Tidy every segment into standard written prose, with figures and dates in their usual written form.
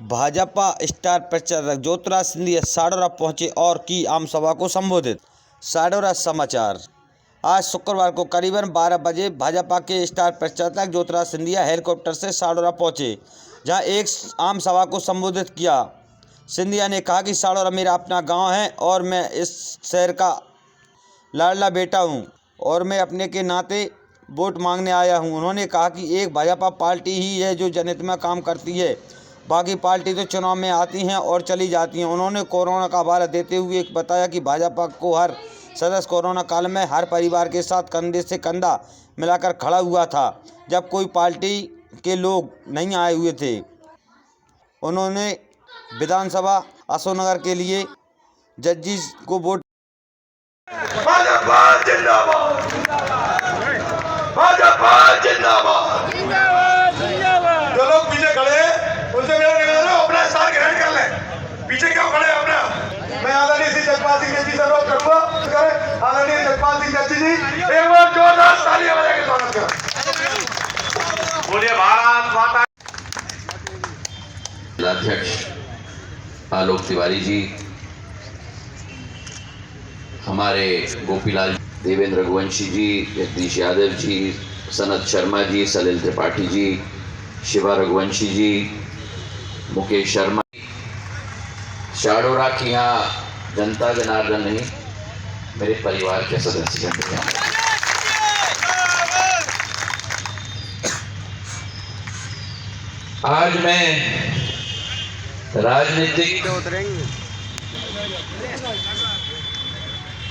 Bhajpa star प्रचारक ज्योतिराज सिंधिया साडौरा पहुंचे और की आम सभा को संबोधित। साडौरा समाचार। आज शुक्रवार को करीबन 12 बजे भाजपा के स्टार प्रचारक ज्योतिराज सिंधिया हेलीकॉप्टर से साडौरा पहुंचे, जहां एक आम सभा को संबोधित किया। सिंधिया ने कहा कि साडौरा मेरा अपना गांव है और मैं इस शहर का लाडला बेटा हूं और मैं अपने के नाते वोट मांगने आया हूं। उन्होंने कहा कि एक भाजपा पार्टी ही है जो जनहित में काम करती है, बाकी पार्टी तो चुनाव में आती हैं और चली जाती हैं। उन्होंने कोरोना का हवाला देते हुए बताया कि भाजपा को हर सदस्य कोरोना काल में हर परिवार के साथ कंधे से कंधा मिलाकर खड़ा हुआ था, जब कोई पार्टी के लोग नहीं आए हुए थे। उन्होंने विधानसभा अशोकनगर के लिए जज्जी को वोट भाजपा जिंदाबाद, भाजपा जिंदाबाद। जो लोग पीछे खड़े हैं उनसे मेरा निवेदन है अपना स्थान ग्रहण कर लें। पीछे क्यों खड़े हैं अपना? मैं आदरणीय श्री जगपाल सिंह जज्जी से अनुरोध करूंगा, आदरणीय जगपाल सिंह जज्जी जी एक बार जोरदार तालियां बजा के स्वागत करें। बोलिए भारत माता। अध्यक्ष आलोक तिवारी जी, हमारे गोपीलाल देवेंद्र रघुवंशी जी, जगदीश यादव जी, सनत शर्मा जी, सलिल त्रिपाठी जी, शिवा रघुवंशी जी, मुकेश शर्मा। साडौरा की यहाँ जनता जनार्दन नहीं, मेरे परिवार के सदस्य हैं। आज मैं राजनीतिक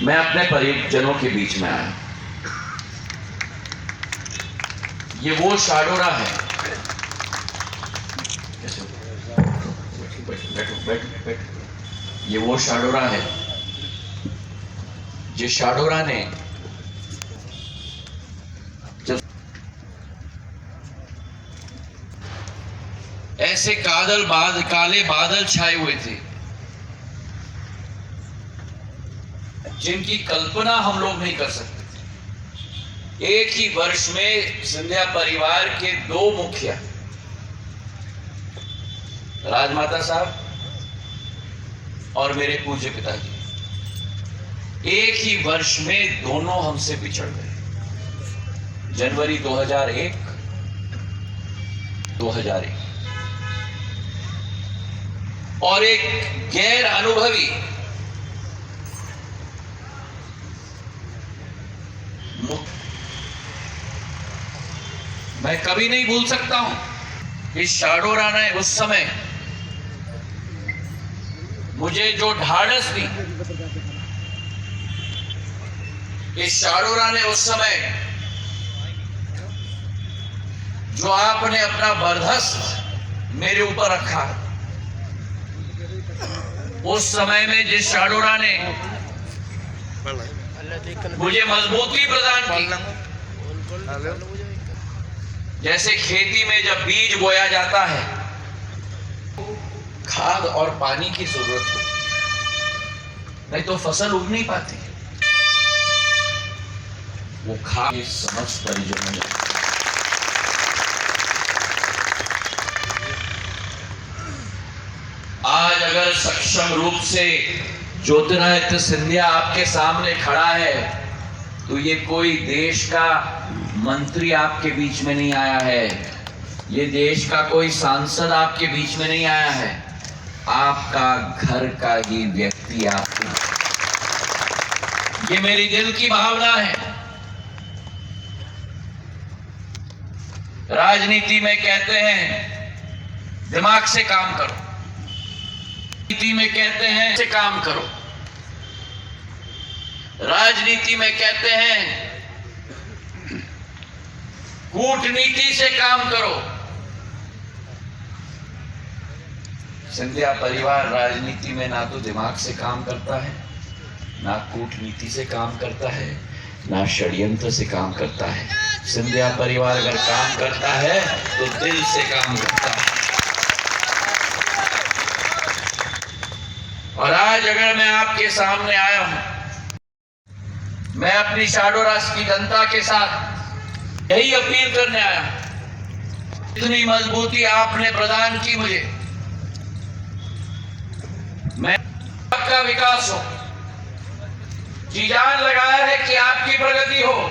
मैं अपने परिजनों के बीच में आया। ये वो साडौरा है, ये वो साडौरा है जिस साडौरा ने जब ऐसे काले बादल छाए हुए थे जिनकी कल्पना हम लोग नहीं कर सकते। एक ही वर्ष में सिंधिया परिवार के 2 मुखिया, राजमाता साहब और मेरे पूज्य पिताजी, एक ही वर्ष में दोनों हमसे बिछड़ गए। जनवरी 2001 और एक गैर अनुभवी मैं कभी नहीं भूल सकता हूं इस साडौरा ने उस समय मुझे जो ढाढ़स दी, इस साडौरा ने उस समय जो आपने अपना बर्दस्त मेरे ऊपर रखा, उस समय में जिस साडौरा ने मुझे मजबूती प्रदान की। जैसे खेती में जब बीज बोया जाता है, खाद और पानी की जरूरत होती, नहीं तो फसल उग नहीं पाती। वो खाद की समझ परिजनों ने आज अगर सक्षम रूप से ज्योतिराज सिंधिया आपके सामने खड़ा है, तो ये कोई देश का मंत्री आपके बीच में नहीं आया है, ये देश का कोई सांसद आपके बीच में नहीं आया है, आपका घर का ही व्यक्ति आपके। ये मेरी दिल की भावना है। राजनीति में कहते हैं दिमाग से काम करो, राजनीति में कहते हैं से काम करो, राजनीति में कहते हैं कूटनीति से काम करो। सिंधिया परिवार राजनीति में ना तो दिमाग से काम करता है, ना कूटनीति से काम करता है, ना षड्यंत्र से काम करता है। सिंधिया परिवार अगर काम करता है तो दिल से काम करता है। और आज अगर मैं आपके सामने आया हूं, मैं अपनी साडौरा की जनता के साथ यही अपील करने आया। इतनी मजबूती आपने प्रदान की मुझे, मैं आपका विकास हो, जी जान लगाया है कि आपकी प्रगति हो,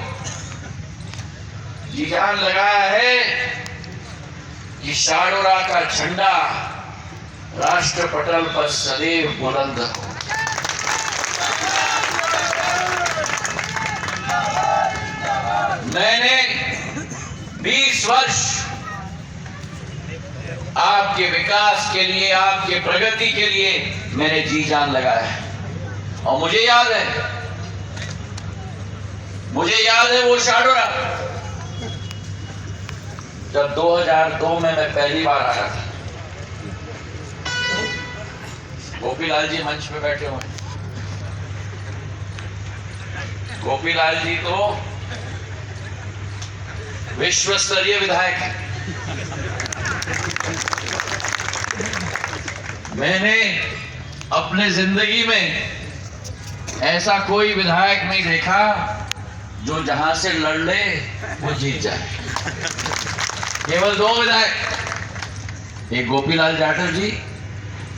जी जान लगाया है कि शाडोरा का झंडा राष्ट्र पटल पर सदैव बुलंद हो। मैंने 20 वर्ष आपके विकास के लिए, आपके प्रगति के लिए मैंने जी जान लगाया है। और मुझे याद है वो शाडोरा जब 2002 में मैं पहली बार आया था। गोपीलाल जी मंच पे बैठे हुए। गोपीलाल जी तो विश्व स्तरीय विधायक है। मैंने अपने जिंदगी में ऐसा कोई विधायक नहीं देखा जो जहां से लड़ ले वो जीत जाए। केवल 2 विधायक, एक गोपीलाल जाटव जी,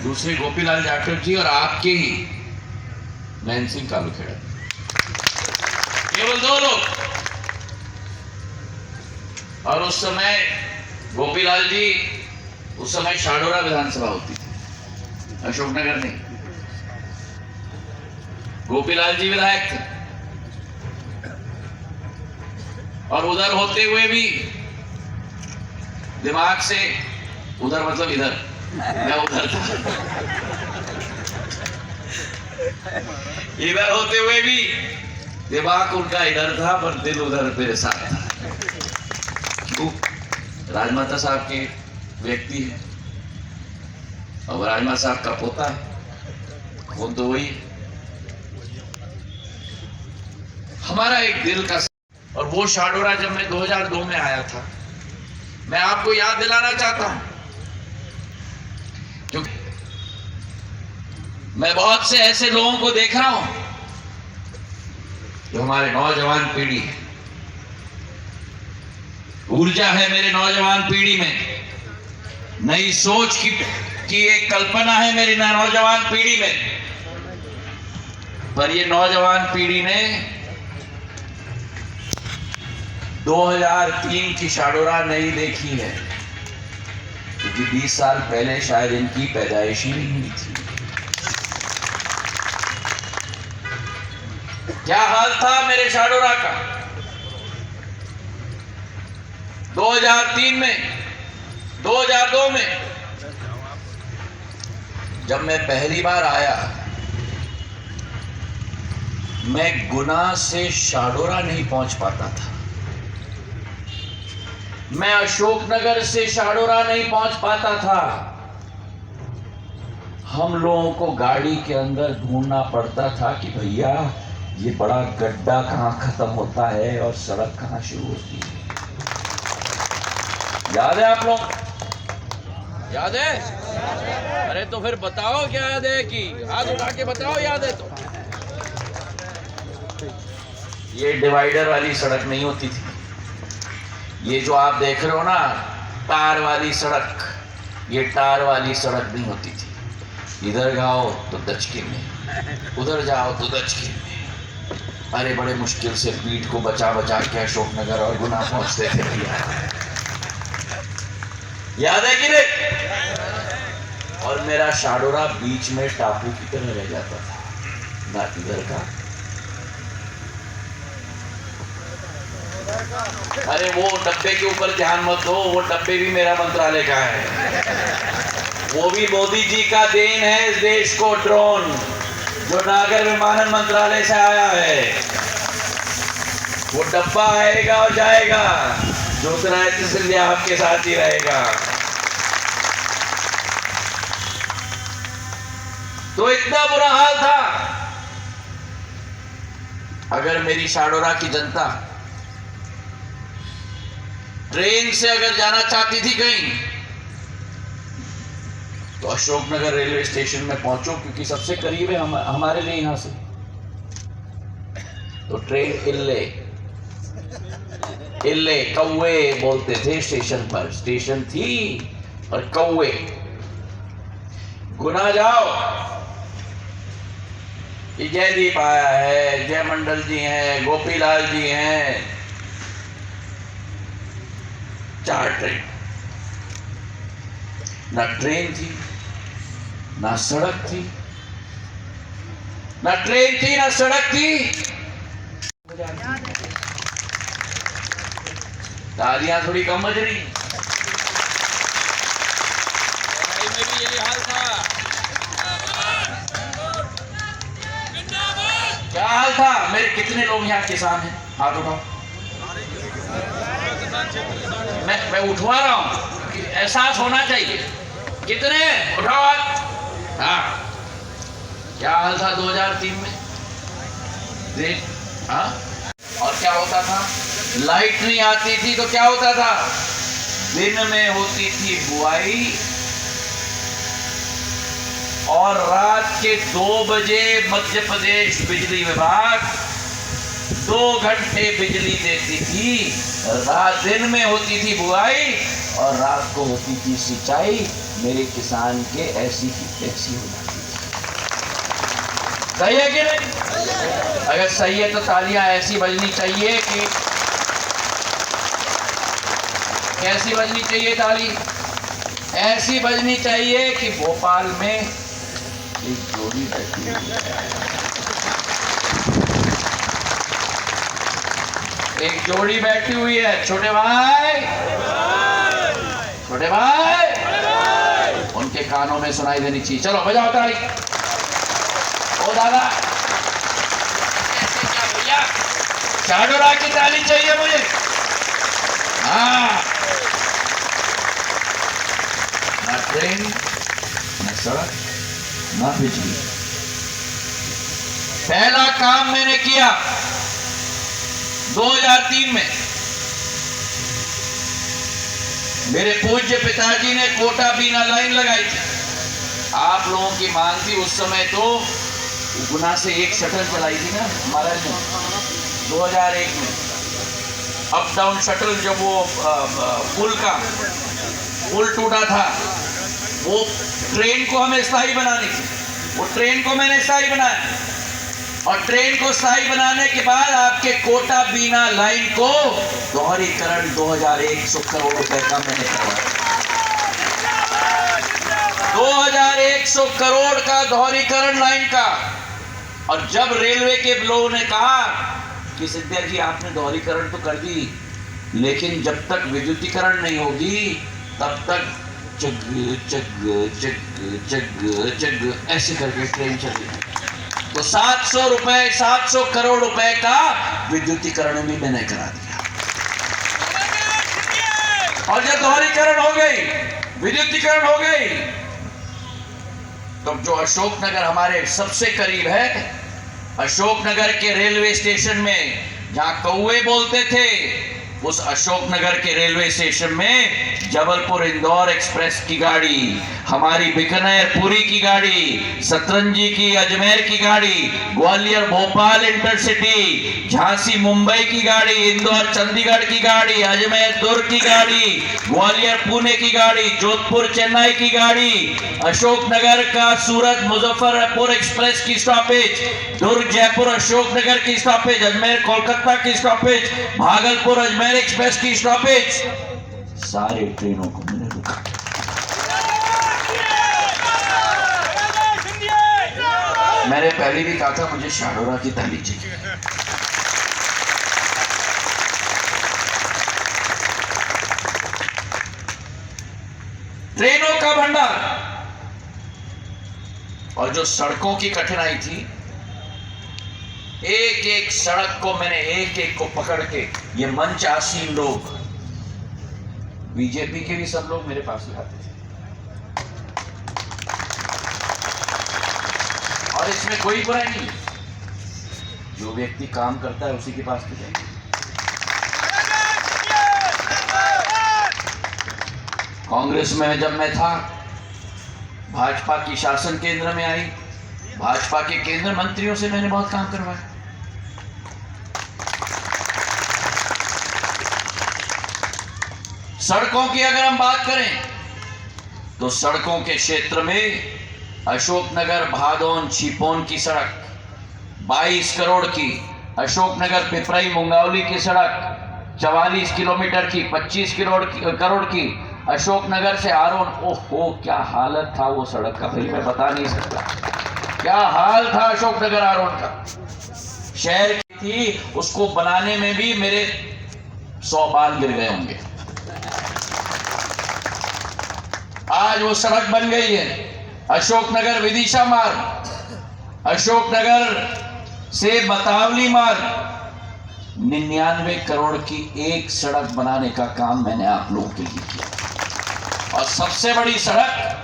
दूसरे गोपीलाल जाटव जी और आपके ही महेंद्र सिंह कालूखेड़ा। केवल 2 लोग। और उस समय गोपीलाल जी, उस समय शाडोरा विधानसभा होती थी, अशोकनगर नहीं। गोपीलाल जी विधायक थे और उधर होते हुए भी दिमाग से, उधर मतलब इधर, मैं उधर था, इधर होते हुए भी दिमाग उनका इधर था पर दिल उधर मेरे साथ था। राजमाता साहब के व्यक्ति है और राजमाता साहब का पोता है, वो तो वही हमारा एक दिल का। और वो शाडोरा जब मैं 2002 में आया था, मैं आपको याद दिलाना चाहता हूं क्योंकि मैं बहुत से ऐसे लोगों को देख रहा हूं जो हमारे नौजवान पीढ़ी है, ऊर्जा है मेरे नौजवान पीढ़ी में, नई सोच की एक कल्पना है मेरी नौजवान पीढ़ी में। पर ये नौजवान पीढ़ी ने 2003 की शाडोरा नहीं देखी है क्योंकि 20 साल पहले शायद इनकी पैदाइश ही नहीं हुई थी। क्या हाल था मेरे शाडोरा का 2003 में, 2002 में जब मैं पहली बार आया, मैं गुना से शाडोरा नहीं पहुंच पाता था, मैं अशोकनगर से शाडोरा नहीं पहुंच पाता था। हम लोगों को गाड़ी के अंदर ढूंढना पड़ता था कि भैया ये बड़ा गड्ढा कहां खत्म होता है और सड़क कहां शुरू होती है। याद है आप लोग? याद है? अरे तो फिर बताओ क्या याद है, कि हाथ उठा के बताओ याद है तो। ये डिवाइडर वाली सड़क नहीं होती थी, ये जो आप देख रहे हो ना टार वाली सड़क, ये टार वाली सड़क नहीं होती थी। इधर जाओ तो दचके में, उधर जाओ तो दचके में। अरे बड़े मुश्किल से पीठ को बचा बचा के अशोकनगर और गुना पहुंचते थे भैया, याद है कि नहीं? और मेरा शाडोरा बीच में टापू की तरह रह जाता था, ना इधर का। अरे वो डब्बे के ऊपर ध्यान मत दो, वो डब्बे भी मेरा मंत्रालय का है, वो भी मोदी जी का देन है इस देश को। ड्रोन जो नागर विमानन मंत्रालय से आया है, वो डब्बा आएगा और जाएगा, ज्योतिरादित्य सिंधिया आपके साथ ही रहेगा। तो इतना बुरा हाल था। अगर मेरी शाडोरा की जनता ट्रेन से अगर जाना चाहती थी कहीं, तो अशोकनगर रेलवे स्टेशन में पहुंचो, क्योंकि सबसे करीब है हमारे लिए यहां से। तो ट्रेन इल्ले कौवे बोलते थे स्टेशन पर, स्टेशन थी और कौवे। गुना जाओ कि जयदीप आया है, जय मंडल जी हैं, गोपीलाल जी हैं, 4 ट्रेन। ना ट्रेन थी, ना सड़क थी, ना ट्रेन थी, ना सड़क थी। तालियां थोड़ी कम बज रही। में भी यही हाल था। क्या हाल था? मेरे कितने लोग यहाँ किसान हैं? हाथ उठाओ। मैं उठवा रहा हूँ, एहसास होना चाहिए। कितने? उठाओ हाथ। हाँ, क्या हाल था 2003 में? हाँ, और क्या होता था? लाइट नहीं आती थी तो क्या होता था? दिन में होती थी बुआई और रात के 2 बजे मध्य प्रदेश बिजली विभाग 2 घंटे बिजली देती थी। रात दिन में होती थी बुआई और रात को होती थी सिंचाई। मेरे किसान के ऐसी की तैसी हो जाती थी। सही है कि नहीं? अगर सही है तो तालियां ऐसी बजनी चाहिए कि कैसी बजनी चाहिए? ताली ऐसी बजनी चाहिए कि भोपाल में एक जोड़ी बैठी हुई है। एक जोड़ी बैठी हुई है। छोटे भाई, छोटे भाई, उनके कानों में सुनाई देनी चाहिए। चलो बजाओ ताली। ओ दादा, ऐसे क्या भैया? शाडोरा की ताली चाहिए मुझे। हाँ, ना ट्रेन, ना सड़क, ना बिजली। पहला काम मैंने किया 2003 में। मेरे पूज्य पिताजी ने कोटा बीना लाइन लगाई थी। आप लोगों की मांग थी उस समय, तो गुना से एक शटल चलाई थी ना महाराज ने 2001 में। अप डाउन शटल, जब वो पुल टूटा था, वो ट्रेन को हमें स्थायी बनानी थी। वो ट्रेन को मैंने स्थायी बनाया और ट्रेन को स्थायी बनाने के बाद आपके कोटा बीना लाइन को दोहरीकरण 2100 करोड़ रुपए का मैंने करवाया। 2100 करोड़ का दोहरीकरण लाइन का। और जब रेलवे के लोगों ने कहा कि सिद्धिया जी आपने दोहरीकरण तो कर दी, लेकिन जब तक विद्युतीकरण नहीं होगी तब तक चग चग चग चग चग ऐसे करके ट्रेन चली। तो 700 करोड़ रुपए का विद्युतीकरण भी मैंने करा दिया। और जब दोहरीकरण हो गई, विद्युतीकरण हो गई, तो जो अशोकनगर हमारे सबसे करीब है, अशोकनगर के रेलवे स्टेशन में जहां कौवे बोलते थे, उस अशोकनगर के रेलवे स्टेशन में जबलपुर इंदौर एक्सप्रेस की गाड़ी, हमारी बीकानेर पुरी की गाड़ी, सतरंजी की अजमेर की गाड़ी, ग्वालियर भोपाल इंटरसिटी, झांसी मुंबई की गाड़ी, इंदौर चंडीगढ़ की गाड़ी, अजमेर दुर्ग की गाड़ी, ग्वालियर पुणे की गाड़ी, जोधपुर चेन्नई की गाड़ी, अशोकनगर का सूरत मुजफ्फरपुर एक्सप्रेस की स्टॉपेज, दुर्ग जयपुर अशोकनगर की स्टॉपेज, अजमेर कोलकाता की स्टॉपेज, भागलपुर अजमेर एक्सप्रेस की स्टॉपेज, सारे ट्रेनों को मैंने रुका। मैंने पहले भी कहा था मुझे शाडोरा की ताली चाहिए। ट्रेनों का भंडार और जो सड़कों की कठिनाई थी, एक एक सड़क को मैंने एक एक को पकड़ के, ये मंच आसीन लोग, बीजेपी के भी सब लोग मेरे पास ही आते थे। और इसमें कोई बुराई नहीं, जो व्यक्ति काम करता है उसी के पास तो जाएंगे। कांग्रेस में जब मैं था, भाजपा की शासन केंद्र में आई, भाजपा के केंद्र मंत्रियों से मैंने बहुत काम करवाया। सड़कों की अगर हम बात करें तो सड़कों के क्षेत्र में अशोकनगर भादौन छिपोन की सड़क 22 करोड़ की। अशोकनगर पिपराई मुंगावली की सड़क 44 किलोमीटर की 25 करोड़ की। अशोकनगर से आरोन, ओहो क्या हालत था वो सड़क का, भाई मैं बता नहीं सकता क्या हाल था अशोकनगर आरोन का। शहर की थी, उसको बनाने में भी मेरे 100 बाल गिर गए होंगे। आज वो सड़क बन गई है। अशोकनगर विदिशा मार्ग, अशोकनगर से बतावली मार्ग, 99 करोड़ की एक सड़क बनाने का काम मैंने आप लोगों के लिए किया। और सबसे बड़ी सड़क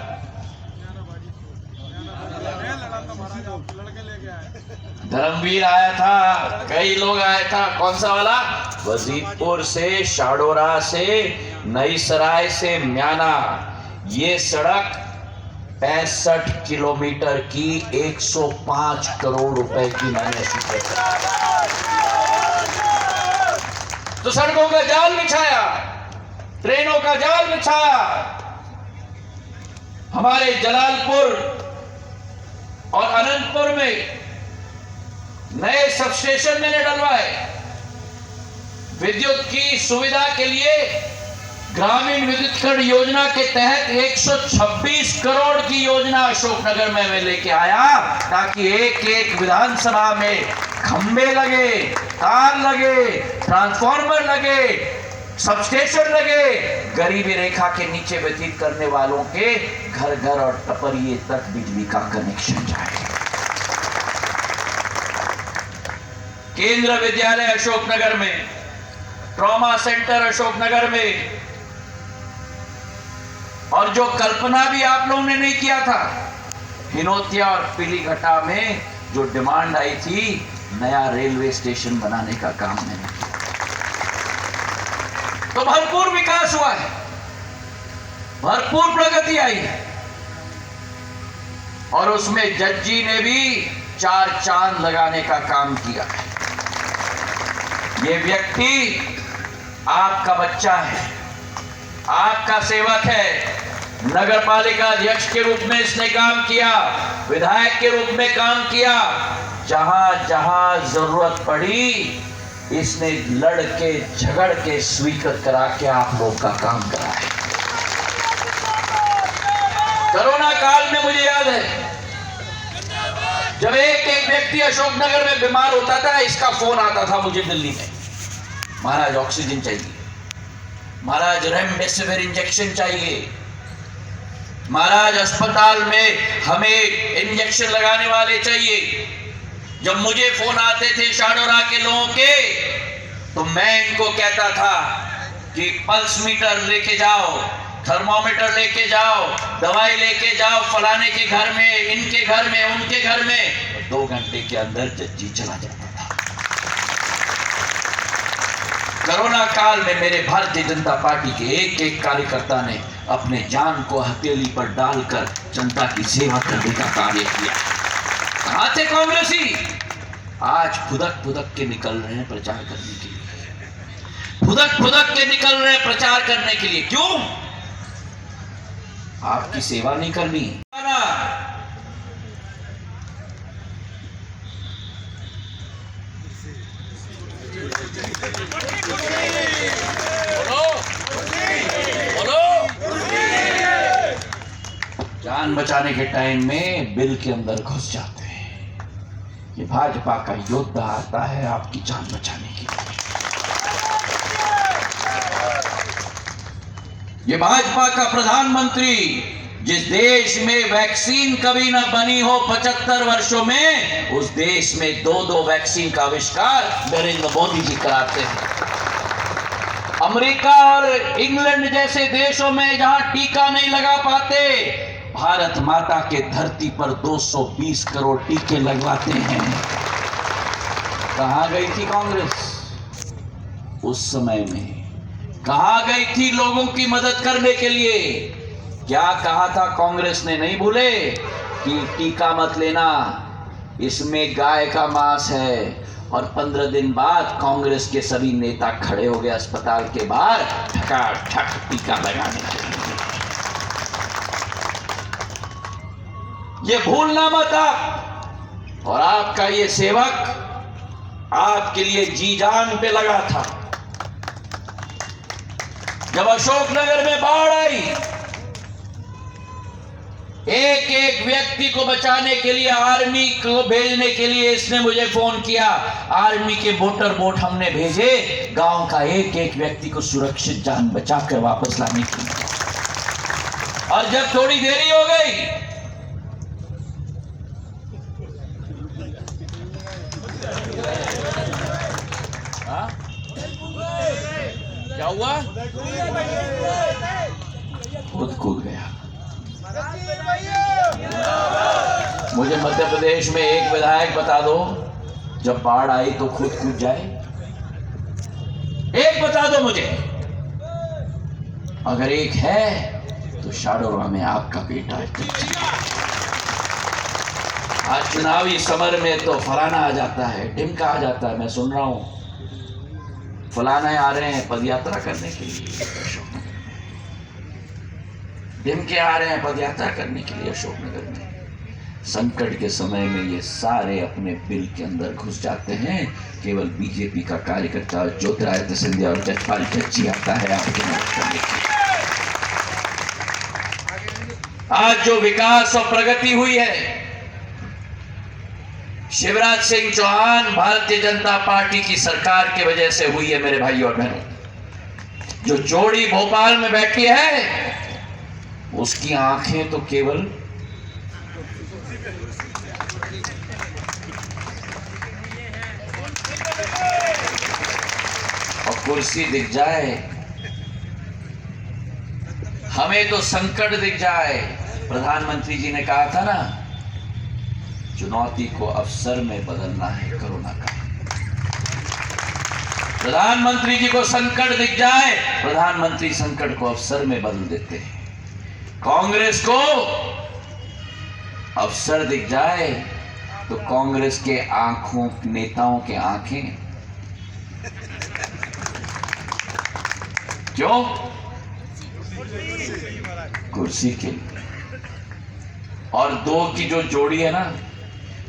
धर्मवीर आया था, कई लोग आया था, कौन सा वाला, वजीरपुर से, शाडोरा से, नई सराय से म्याना, ये सड़क 65 किलोमीटर की 105 करोड़ रुपए की मैंने स्वीकृत। तो सड़कों का जाल बिछाया, ट्रेनों का जाल बिछाया। हमारे जलालपुर और अनंतपुर में नए सब स्टेशन मैंने डलवाए। विद्युत की सुविधा के लिए ग्रामीण विद्युतीकरण योजना के तहत 126 करोड़ की योजना अशोकनगर में मैं लेके आया, ताकि एक एक विधानसभा में खंबे लगे, तार लगे, ट्रांसफार्मर लगे, सब स्टेशन लगे, गरीबी रेखा के नीचे व्यतीत करने वालों के घर घर और टपरिये तक बिजली का कनेक्शन जाए। केंद्र विद्यालय अशोकनगर में, ट्रॉमा सेंटर अशोकनगर में, और जो कल्पना भी आप लोगों ने नहीं किया था, हिनोतिया और पीलीघटा में जो डिमांड आई थी, नया रेलवे स्टेशन बनाने का काम मैंने किया। तो भरपूर विकास हुआ है, भरपूर प्रगति आई है। और उसमें जज्जी ने भी 4 चांद लगाने का काम किया है। ये व्यक्ति आपका बच्चा है, आपका सेवक है। नगर पालिका अध्यक्ष के रूप में इसने काम किया, विधायक के रूप में काम किया। जहां जहां जरूरत पड़ी इसने लड़ के झगड़ के स्वीकृत करा के आप लोग का काम करा है। कोरोना काल में मुझे याद है, जब एक एक व्यक्ति अशोकनगर में बीमार होता था, इसका फोन आता था मुझे दिल्ली में, महाराज ऑक्सीजन चाहिए, महाराज रेमडेसिविर इंजेक्शन चाहिए, महाराज अस्पताल में हमें इंजेक्शन लगाने वाले चाहिए। जब मुझे फोन आते थे शाडोरा के लोगों के, तो मैं इनको कहता था कि पल्स मीटर लेके जाओ, थर्मोमीटर लेके जाओ, दवाई लेके जाओ, फलाने के घर में, इनके घर में, उनके घर में। 2 घंटे के अंदर जज्जी चला जाता था। कोरोना काल में मेरे भारतीय जनता पार्टी के एक एक कार्यकर्ता ने अपने जान को हथेली पर डालकर जनता की सेवा करने का कार्य किया। कहां थे कांग्रेसी? आज फुदक फुदक के निकल रहे हैं प्रचार करने के लिए, फुदक फुदक के निकल रहे हैं प्रचार करने के लिए। क्यों? आपकी सेवा नहीं करनी। जान बचाने के टाइम में बिल के अंदर घुस जाते हैं। ये भाजपा का योद्धा आता है आपकी जान बचाने के लिए। ये भाजपा का प्रधानमंत्री, जिस देश में वैक्सीन कभी ना बनी हो 75 वर्षों में, उस देश में 2 वैक्सीन का आविष्कार नरेंद्र मोदी जी कराते हैं। अमेरिका और इंग्लैंड जैसे देशों में जहां टीका नहीं लगा पाते, भारत माता के धरती पर 220 करोड़ टीके लगवाते हैं। कहां गई थी कांग्रेस उस समय में? कहां गई थी लोगों की मदद करने के लिए? क्या कहा था कांग्रेस ने? नहीं भूले कि टीका मत लेना, इसमें गाय का मांस है। और 15 दिन बाद कांग्रेस के सभी नेता खड़े हो गए अस्पताल के बाहर, ठक टीका लगाने के लिए। ये भूलना मत आप। और आपका ये सेवक आपके लिए जी जान पे लगा था। जब अशोकनगर में बाढ़ आई, एक एक व्यक्ति को बचाने के लिए, आर्मी को भेजने के लिए इसने मुझे फोन किया। आर्मी के मोटर बोट हमने भेजे गांव का एक एक व्यक्ति को सुरक्षित जान बचाकर वापस लाने के लिए। और जब थोड़ी देरी हो गई, क्या हुआ? खुद कूद गया। मुझे मध्य प्रदेश में एक विधायक बता दो जब बाढ़ आई तो खुद कूद जाए। एक बता दो मुझे। अगर एक है तो शाडोरा में आपका बेटा है। आज चुनावी समर में तो फलाना आ जाता है, ढिमका आ जाता है। मैं सुन रहा हूं फलाना आ रहे हैं पदयात्रा करने के लिए, ढिमके आ रहे हैं पदयात्रा करने के लिए अशोकनगर में। संकट के समय में ये सारे अपने बिल के अंदर घुस जाते हैं। केवल बीजेपी का कार्यकर्ता ज्योतिरादित्य सिंधिया और जजपाल जज्जी आता है आपके मदद करने के लिए। आज जो विकास और प्रगति हुई है, शिवराज सिंह चौहान भारतीय जनता पार्टी की सरकार की वजह से हुई है। मेरे भाइयों और बहनों, जो जोड़ी भोपाल में बैठी है उसकी आंखें तो केवल और कुर्सी दिख जाए, हमें तो संकट दिख जाए। प्रधानमंत्री जी ने कहा था ना, चुनौती को अवसर में बदलना है कोरोना का। प्रधानमंत्री जी को संकट दिख जाए, प्रधानमंत्री संकट को अवसर में बदल देते हैं। कांग्रेस को अवसर दिख जाए तो कांग्रेस के आंखों, नेताओं के आंखें क्यों? कुर्सी के लिए। और दो की जो जोड़ी है ना,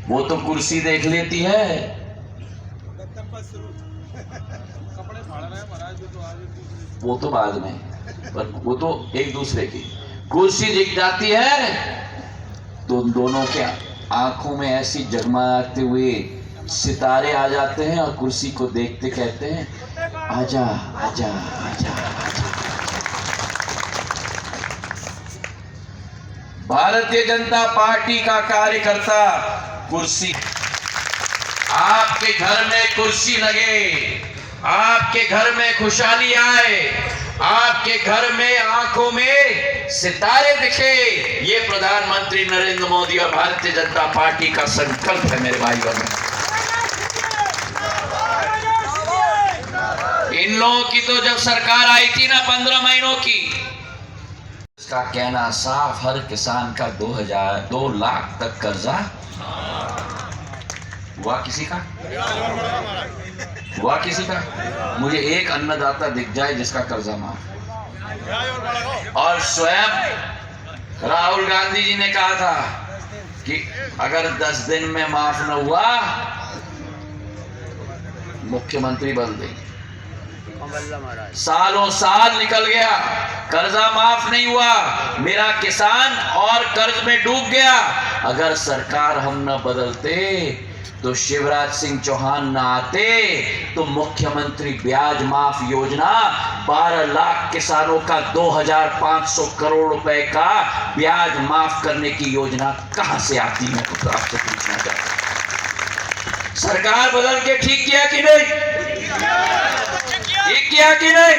वो तो कुर्सी देख लेती है, वो तो बाद में, पर वो तो एक दूसरे की कुर्सी दिख जाती है तो दोनों के आंखों में ऐसी जगमगाते हुए सितारे आ जाते हैं और कुर्सी को देखते कहते हैं आजा आजा आजा आजा। भारतीय जनता पार्टी का कार्यकर्ता कुर्सी, आपके घर में कुर्सी लगे, आपके घर में खुशहाली आए, आपके घर में आंखों में सितारे दिखे, ये प्रधानमंत्री नरेंद्र मोदी और भारतीय जनता पार्टी का संकल्प है। मेरे भाई बहनों, इन लोगों की तो जब सरकार आई थी ना 15 महीनों की, इसका कहना साफ, हर किसान का 2 लाख तक कर्जा हुआ। किसी का हुआ? किसी का? मुझे एक अन्नदाता दिख जाए जिसका कर्जा माफ। और स्वयं राहुल गांधी जी ने कहा था कि अगर 10 दिन में माफ न हुआ मुख्यमंत्री बदल देंगे। सालों साल निकल गया, कर्जा माफ नहीं हुआ, मेरा किसान और कर्ज में डूब गया। अगर सरकार हम न बदलते तो शिवराज सिंह चौहान न आते तो मुख्यमंत्री ब्याज माफ योजना 12 लाख किसानों का 2500 करोड़ रुपए का ब्याज माफ करने की योजना कहां से आती है? तो आपसे पूछना चाहता हूं, सरकार बदल के ठीक किया कि नहीं? ठीक किया कि नहीं?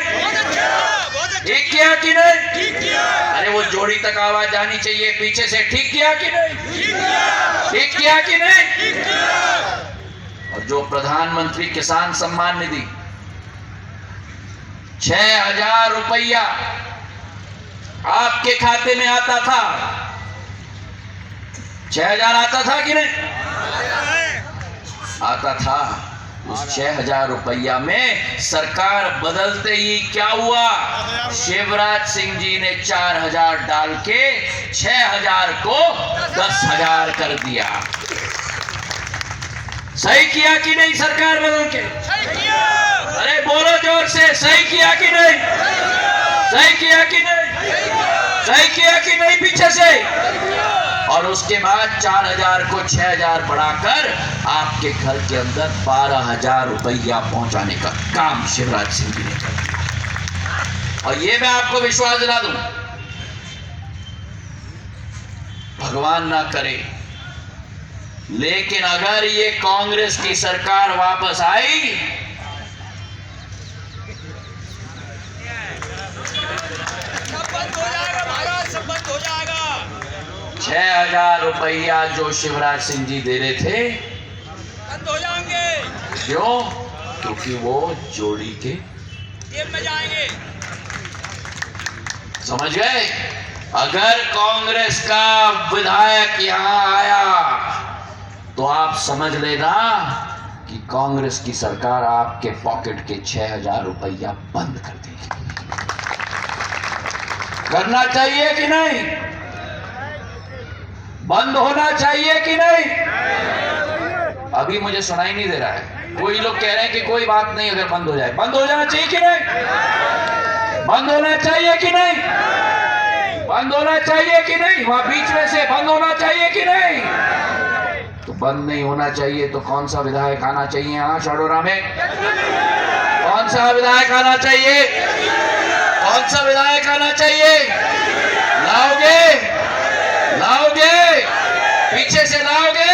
ठीक किया कि नहीं? अरे वो जोड़ी तक आवाज आनी चाहिए पीछे से, ठीक किया कि नहीं? ठीक किया कि नहीं? और जो प्रधानमंत्री किसान सम्मान निधि 6000 रुपया आपके खाते में आता था, 6000 आता था कि नहीं? आता था। उस 6000 रुपया में सरकार बदलते ही क्या हुआ? शिवराज सिंह जी ने 4000 डाल के 6000 को 10000 कर दिया। सही किया कि नहीं सरकार बदल के? अरे बोलो जोर से, सही किया कि नहीं? सही किया कि नहीं? सही किया कि नहीं पीछे से? और उसके बाद 4,000 को 6,000 बढ़ाकर आपके घर के अंदर 12,000 रुपया पहुंचाने का काम शिवराज सिंह जी ने किया। और ये मैं आपको विश्वास दिला दूं, भगवान ना करे, लेकिन अगर ये कांग्रेस की सरकार वापस आई, सब बंद हो जाएगा। 6,000 रुपया जो शिवराज सिंह जी दे रहे थे, बंद हो जाएंगे। क्यों? क्योंकि वो जोड़ी के जेब में जाएंगे। समझ गए? अगर कांग्रेस का विधायक यहां आया तो आप समझ लेना कि कांग्रेस की सरकार आपके पॉकेट के 6,000 रुपया बंद कर देगी। करना चाहिए कि नहीं? बंद होना चाहिए कि नहीं? अभी मुझे सुनाई नहीं दे रहा है। कोई लोग कह रहे हैं कि कोई बात नहीं, अगर बंद हो जाए। बंद हो जाना चाहिए कि नहीं? बंद होना चाहिए कि नहीं? बंद होना चाहिए कि नहीं? वहां बीच में से बंद होना चाहिए कि नहीं? तो बंद नहीं होना चाहिए तो कौन सा विधायक आना चाहिए यहाँ शाडोरा में? कौन सा विधायक आना चाहिए? कौन सा विधायक आना चाहिए? लाओगे? लाओगे? पीछे से लाओगे?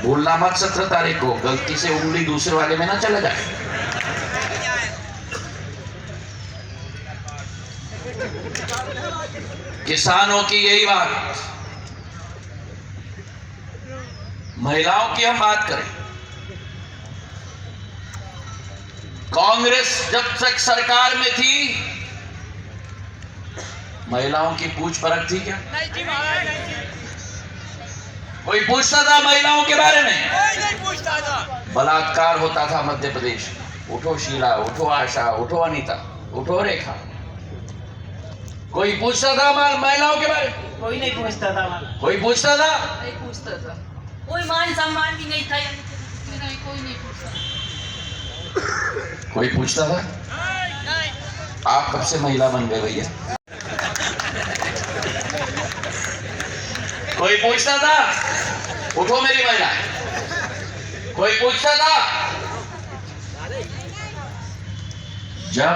भूलना मत 17 तारीख को, गलती से उंगली दूसरे वाले में ना चला जाए। किसानों की यही बात, महिलाओं की हम बात करें, कांग्रेस जब तक सरकार में थी महिलाओं की पूछ परख थी क्या? नहीं जी महाराज, नहीं जी। कोई पूछता था महिलाओं के बारे में? कोई नहीं पूछता था। बलात्कार होता था मध्य प्रदेश। उठो शीला, उठो आशा, उठो अनीता, उठो रेखा। कोई पूछता था महिलाओं के बारे में? कोई नहीं पूछता था हमारा। कोई पूछता था? नहीं पूछता था। कोई मान सम्मान भी नहीं था। नहीं, कोई नहीं पूछता। कोई पूछता था? नहीं। आप कब से महिला बन गए भैया? कोई पूछता था? उठो मेरी महिला। कोई पूछता था? जब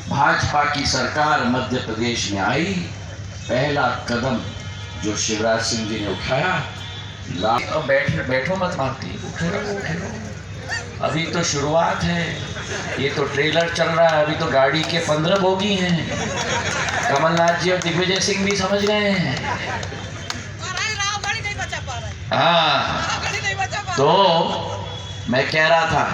भाजपा की सरकार मध्य प्रदेश में आई, पहला कदम जो शिवराज सिंह जी ने उठाया, बैठो मत मारती, उठो। अभी तो शुरुआत है, ये तो ट्रेलर चल रहा है, अभी तो गाड़ी के 15 बोगी हैं। कमलनाथ जी और दिग्विजय सिंह भी समझ गए हैं। हाँ, तो मैं कह रहा था,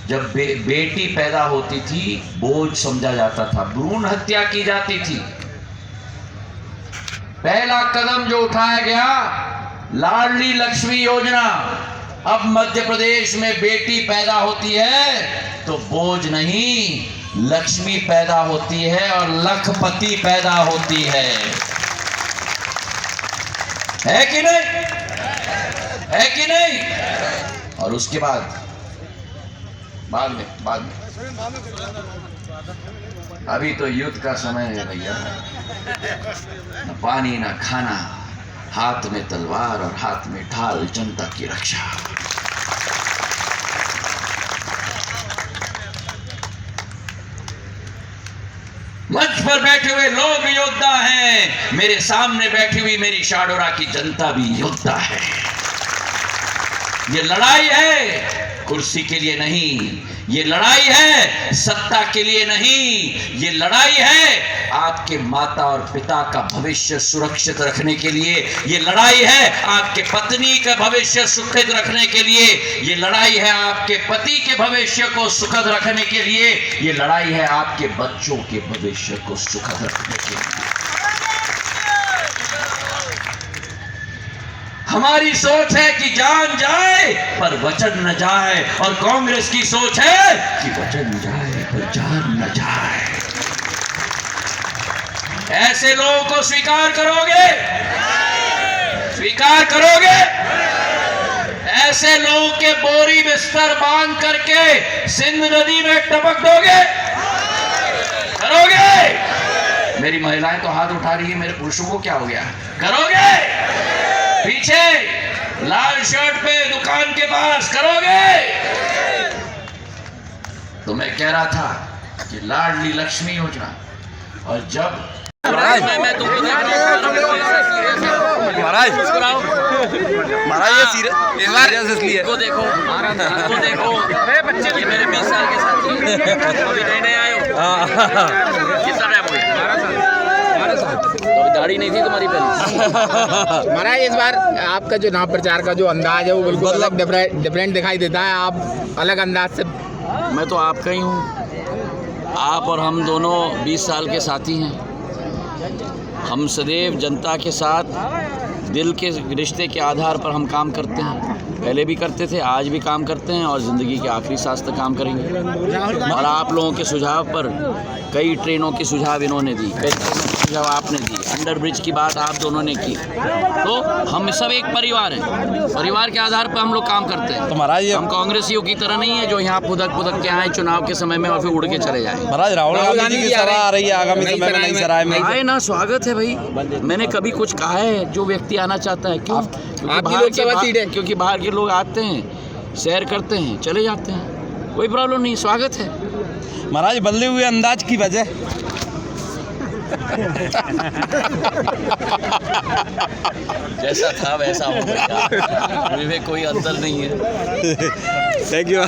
जब बेटी पैदा होती थी बोझ समझा जाता था, भ्रूण हत्या की जाती थी। पहला कदम जो उठाया गया, लाडली लक्ष्मी योजना। अब मध्य प्रदेश में बेटी पैदा होती है तो बोझ नहीं, लक्ष्मी पैदा होती है और लखपति पैदा होती है कि नहीं? है कि नहीं? और उसके बाद में अभी तो युद्ध का समय है भैया, न पानी न खाना, हाथ में तलवार और हाथ में ढाल, जनता की रक्षा। मंच पर बैठे हुए लोग योद्धा हैं, मेरे सामने बैठी हुई मेरी शाडोरा की जनता भी योद्धा है। ये लड़ाई है कुर्सी के लिए नहीं, ये लड़ाई है सत्ता के लिए नहीं, ये लड़ाई है आपके माता और पिता का भविष्य सुरक्षित रखने के लिए, ये लड़ाई है आपके पत्नी का भविष्य सुखद रखने के लिए, ये लड़ाई है आपके पति के भविष्य को सुखद रखने के लिए, ये लड़ाई है आपके बच्चों के भविष्य को सुखद रखने के लिए। हमारी सोच है कि जान जाए पर वचन न जाए, और कांग्रेस की सोच है कि वचन जाए पर जान न जाए। ऐसे लोगों को स्वीकार करोगे? स्वीकार करोगे? ऐसे लोगों के बोरी बिस्तर बांध करके सिंध नदी में टपक दोगे? करोगे? मेरी महिलाएं तो हाथ उठा रही है, मेरे पुरुषों को क्या हो गया? करोगे? पीछे लाल शर्ट पे दुकान के पास करोगे? तो मैं कह रहा था कि लाडली लक्ष्मी योजना, और जब महाराज ये सीरियस इसलिए को देखो, ये मेरे 20 साल के साथी हैं। अभी नए आए हो। कितना टाइम हो गया? 12 साल। तो अभी दाढ़ी नहीं थी तुम्हारी पहले? महाराज इस बार आपका जो चुनाव प्रचार का जो अंदाज है वो बिल्कुल अलग डिफरेंट दिखाई देता है। आप अलग अंदाज से। मैं तो आपका ही हूँ। आप और हम दोनों 20 साल के साथी हैं। हम सदैव जनता के साथ दिल के रिश्ते के आधार पर हम काम करते हैं। पहले भी करते थे, आज भी काम करते हैं और ज़िंदगी के आखिरी सांस तक काम करेंगे। और आप लोगों के सुझाव पर कई ट्रेनों के सुझाव इन्होंने दी, कई सुझाव आपने दी, अंडर ब्रिज की बात आप दोनों ने की। तो हम सब एक परिवार हैं, परिवार के आधार पर हम लोग काम करते हैं। तो महाराज हम कांग्रेसियों की तरह नहीं है जो यहाँ फुदक के आए चुनाव के समय में और फिर उड़ के चले जाए। महाराज राहुल गांधी की सभा आ रही है आगामी समय में नई सराय में। आए ना, स्वागत है भाई। मैंने कभी कुछ कहा है जो व्यक्ति आना चाहता है? क्यों? आपकी लोकसभा सीट है। क्योंकि बाहर के लोग आते हैं, सैर करते हैं, चले जाते हैं, कोई प्रॉब्लम नहीं, स्वागत है। महाराज बदले हुए अंदाज की वजह जैसा था वैसा हो गया, में कोई अंतर नहीं है। Thank you.